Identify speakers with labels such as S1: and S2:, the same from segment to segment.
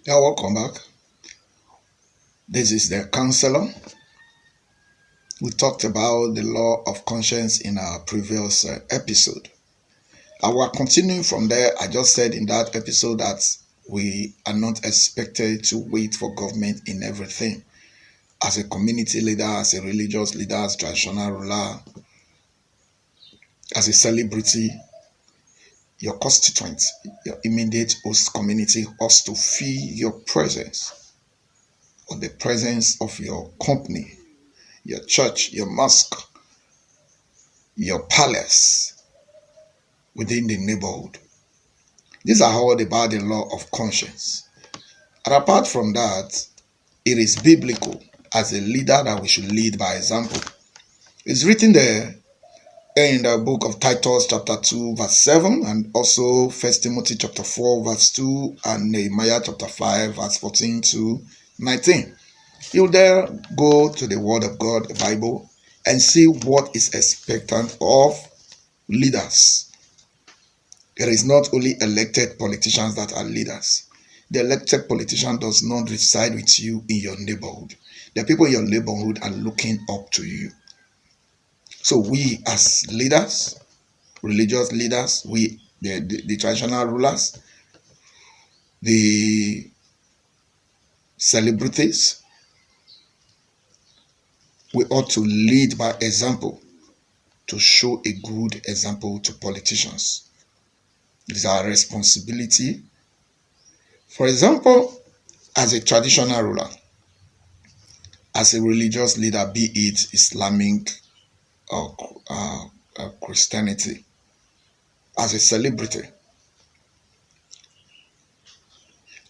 S1: Yeah, welcome back. This is the counselor. We talked about the law of conscience in our previous episode. I will continue from there. I just said in that episode that we are not expected to wait for government in everything. As a community leader, as a religious leader, as a traditional ruler, as a celebrity, your constituents, your immediate host community has to feel your presence or the presence of your company, your church, your mosque, your palace within the neighborhood. These are all about the law of conscience. And apart from that, it is biblical as a leader that we should lead by example. It's written there in the book of Titus chapter 2 verse 7 and also First Timothy chapter 4 verse 2 and Nehemiah chapter 5 verse 14 to 19. You there go to the word of God, the Bible, and see what is expected of leaders. It is not only elected politicians that are leaders. The elected politician does not reside with you in your neighborhood. The people in your neighborhood are looking up to you. So we as leaders, religious leaders, the traditional rulers, the celebrities, we ought to lead by example, to show a good example to politicians. It is our responsibility. For example, as a traditional ruler, as a religious leader, be it Islamic or Christianity, as a celebrity,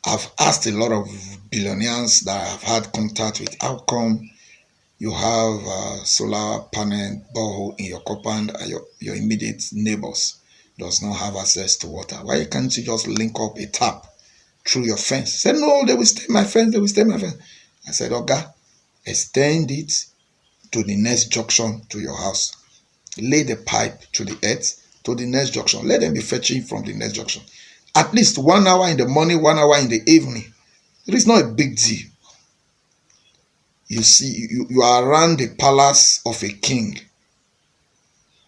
S1: I've asked a lot of billionaires that I've had contact with, how come you have a solar panel borehole in your compound and your immediate neighbors does not have access to water? Why can't you just link up a tap through your fence? He said, no, they will stay my fence, they will stay my fence. I said, okay, extend it to the next junction to your house. Lay the pipe to the earth to the next junction. Let them be fetching from the next junction. At least 1 hour in the morning, 1 hour in the evening. It is not a big deal. You see, you are around the palace of a king.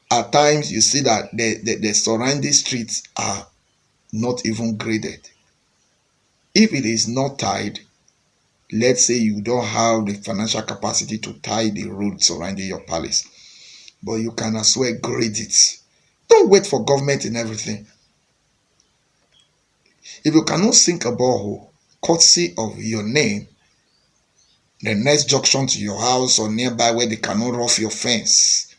S1: At times, you see that the surrounding streets are not even graded. If it is not tied, let's say you don't have the financial capacity to tie the road surrounding your palace, but you can as well grade it. Don't wait for government in everything. If you cannot sink a borehole, courtesy of your name, the next junction to your house or nearby where they cannot rough your fence,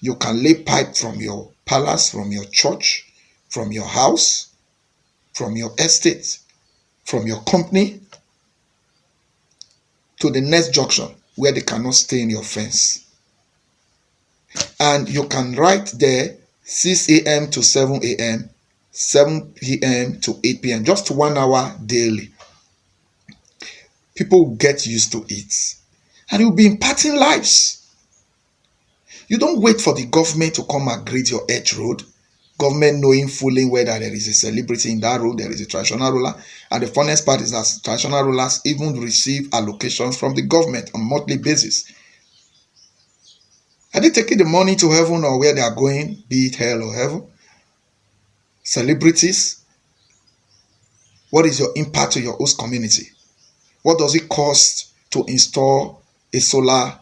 S1: you can lay pipe from your palace, from your church, from your house, from your estate, from your company to the next junction where they cannot stay in your fence. And you can write there 6 a.m. to 7 a.m., 7 p.m. to 8 p.m., just 1 hour daily. People will get used to it. And you'll be imparting lives. You don't wait for the government to come and grade your edge road. Government knowing fully whether there is a celebrity in that road, there is a traditional ruler. And the funniest part is that traditional rulers even receive allocations from the government on a monthly basis. Are they taking the money to heaven or where they are going, be it hell or heaven? Celebrities, what is your impact to your host community? What does it cost to install a solar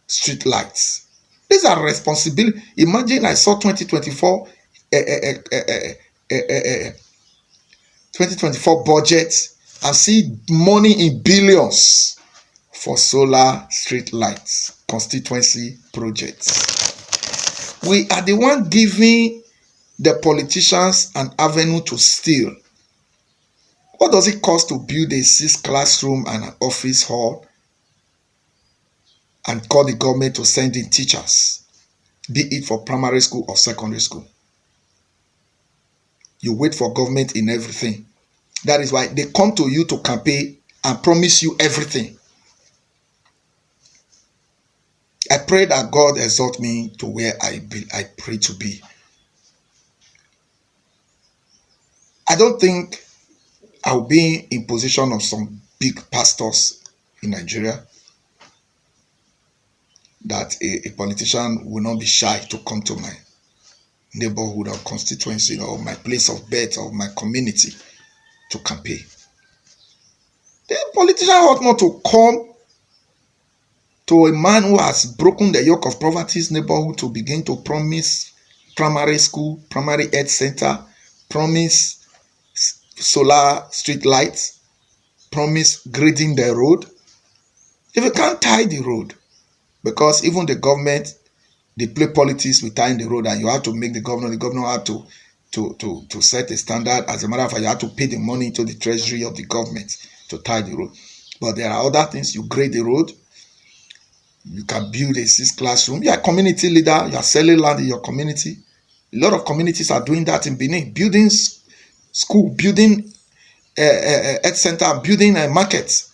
S1: street lights? These are responsibility. Imagine I saw 2024 2024 budget and see money in billions for solar street lights constituency projects. We are the one giving the politicians an avenue to steal. What does it cost to build a 6 classroom and an office hall and call the government to send in teachers, be it for primary school or secondary school? You wait for government in everything. That is why they come to you to campaign and promise you everything. I pray that God exalt me to where I pray to be. I don't think I'll be in position of some big pastors in Nigeria that a politician will not be shy to come to my neighborhood or constituency or my place of birth or my community to campaign. The politician ought not to come to a man who has broken the yoke of poverty's neighborhood to begin to promise primary school, primary health center, promise solar street lights, promise grading the road. If you can't tie the road, because even the government, they play politics with tying the road, and you have to make the governor have to set a standard. As a matter of fact, you have to pay the money into the treasury of the government to tie the road. But there are other things. You grade the road, you can build a 6 classroom. You are a community leader, you are selling land in your community. A lot of communities are doing that in Benin, building school, building health center, building markets.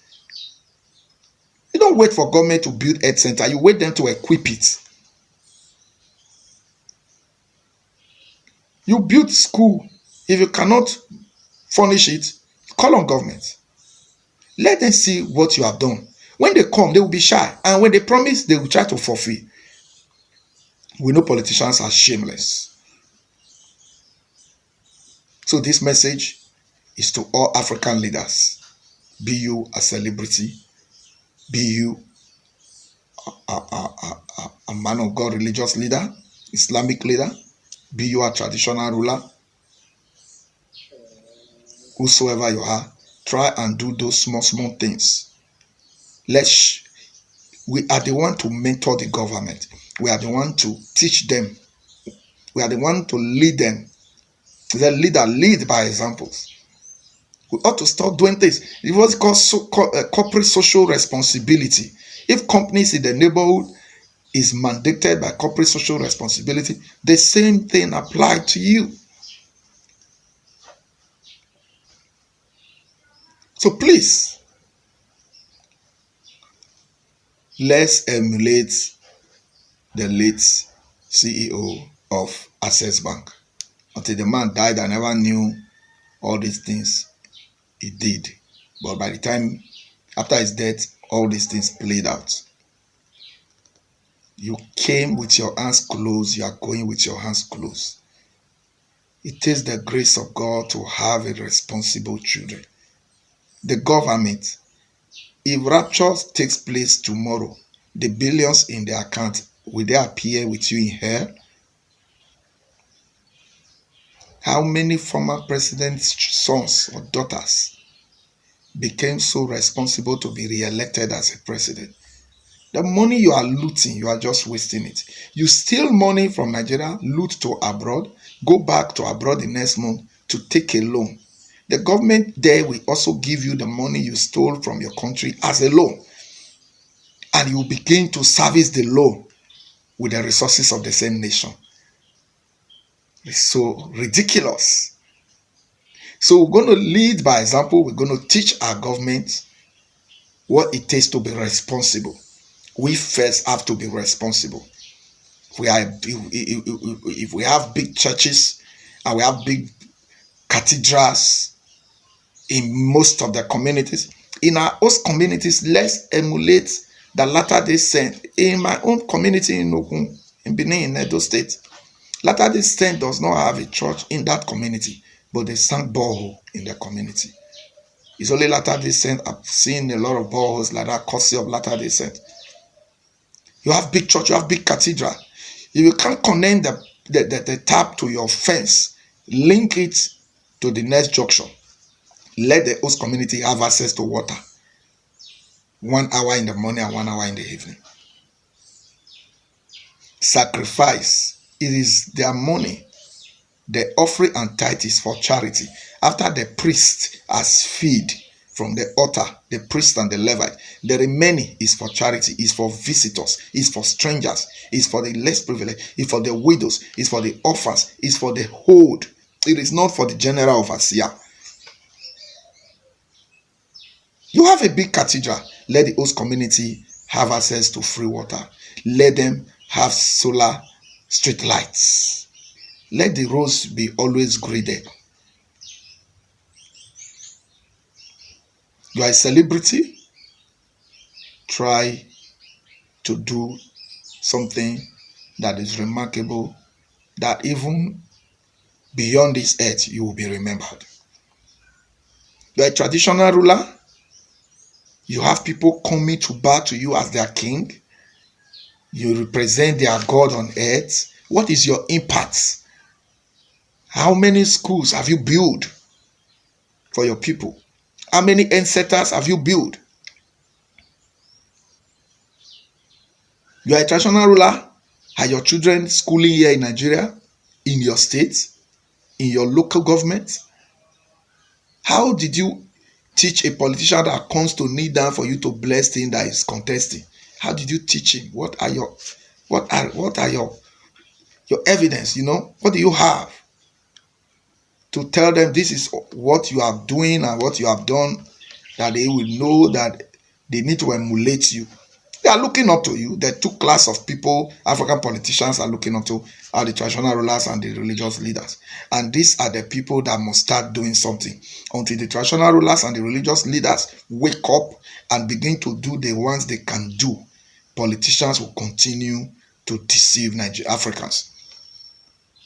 S1: You don't wait for government to build health center, you wait them to equip it. You build school. If you cannot furnish it, call on government. Let them see what you have done. When they come, they will be shy. And when they promise, they will try to fulfill. We know politicians are shameless. So this message is to all African leaders. Be you a celebrity, be you a man of God, religious leader, Islamic leader, be you a traditional ruler, whosoever you are, try and do those small things. We are the one to mentor the government. We are the one to teach them. We are the one to lead them. The leader lead by examples. We ought to start doing things. It was called corporate social responsibility. If companies in the neighborhood is mandated by corporate social responsibility, the same thing applies to you. So please, let's emulate the late CEO of Access Bank. Until the man died, I never knew all these things he did. But by the time, after his death, all these things played out. You came with your hands closed, you are going with your hands closed. It takes the grace of God to have a responsible children. The government, if rapture takes place tomorrow, the billions in their account, will they appear with you in hell? How many former presidents' sons or daughters became so responsible to be re-elected as a president? The money you are looting, you are just wasting it. You steal money from Nigeria, loot to abroad, go back to abroad the next month to take a loan. The government there will also give you the money you stole from your country as a loan. And you begin to service the loan with the resources of the same nation. It's so ridiculous. So we're going to lead by example. We're going to teach our government what it takes to be responsible. We first have to be responsible. If we have big churches and we have big cathedrals in most of the communities, in our host communities, let's emulate the Latter-day Saint. In my own community in Ogun, in Benin, in Edo State, Latter-day Saint does not have a church in that community, but they sang borehole in the community. It's only Latter-day Saint. I've seen a lot of boreholes like that, courtesy of Latter-day Saint. You have big church, you have big cathedral. If you can't connect the tap to your fence, link it to the next junction. Let the host community have access to water. 1 hour in the morning and 1 hour in the evening. Sacrifice. It is their money. The offering and tithe is for charity. After the priest has feed from the altar, the priest and the Levite, the remaining is for charity, is for visitors, is for strangers, is for the less privileged, is for the widows, is for the orphans, is for the hold. It is not for the general overseer. You have a big cathedral. Let the host community have access to free water. Let them have solar street lights. Let the roads be always graded. You are a celebrity. Try to do something that is remarkable, that even beyond this earth you will be remembered. You are a traditional ruler. You have people coming to bow to you as their king. You represent their God on earth. What is your impact? How many schools have you built for your people? How many end setters have you built? You are a traditional ruler. Are your children schooling here in Nigeria, in your state, in your local government? How did you teach a politician that comes to kneel down for you to bless him that is contesting? How did you teach him? What are your evidence? What do you have to tell them this is what you are doing and what you have done, that they will know that they need to emulate you? They are looking up to you. The two class of people, African politicians, are looking up to, are the traditional rulers and the religious leaders. And these are the people that must start doing something. Until the traditional rulers and the religious leaders wake up and begin to do the ones they can do, politicians will continue to deceive Africans.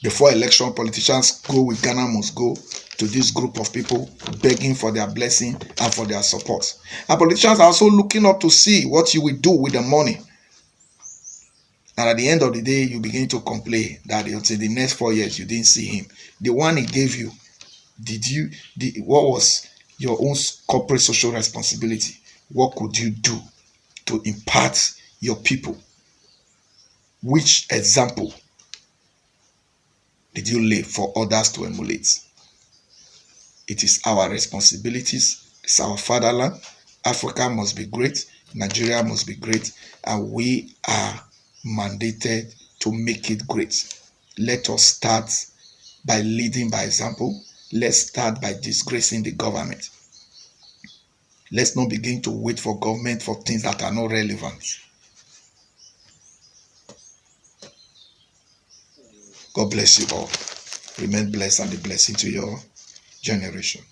S1: Before election, politicians go with Ghana must go to this group of people begging for their blessing and for their support. And politicians are also looking up to see what you will do with the money. And at the end of the day, you begin to complain that until the next 4 years, you didn't see him. The one he gave you, what was your own corporate social responsibility? What could you do to impart your people? Which example did you lay for others to emulate? It is our responsibilities. It's our fatherland. Africa must be great. Nigeria must be great. And we are mandated to make it great. Let us start by leading by example. Let's start by disgracing the government. Let's not begin to wait for government for things that are not relevant. God bless you all. Remain blessed and a blessing to your generation.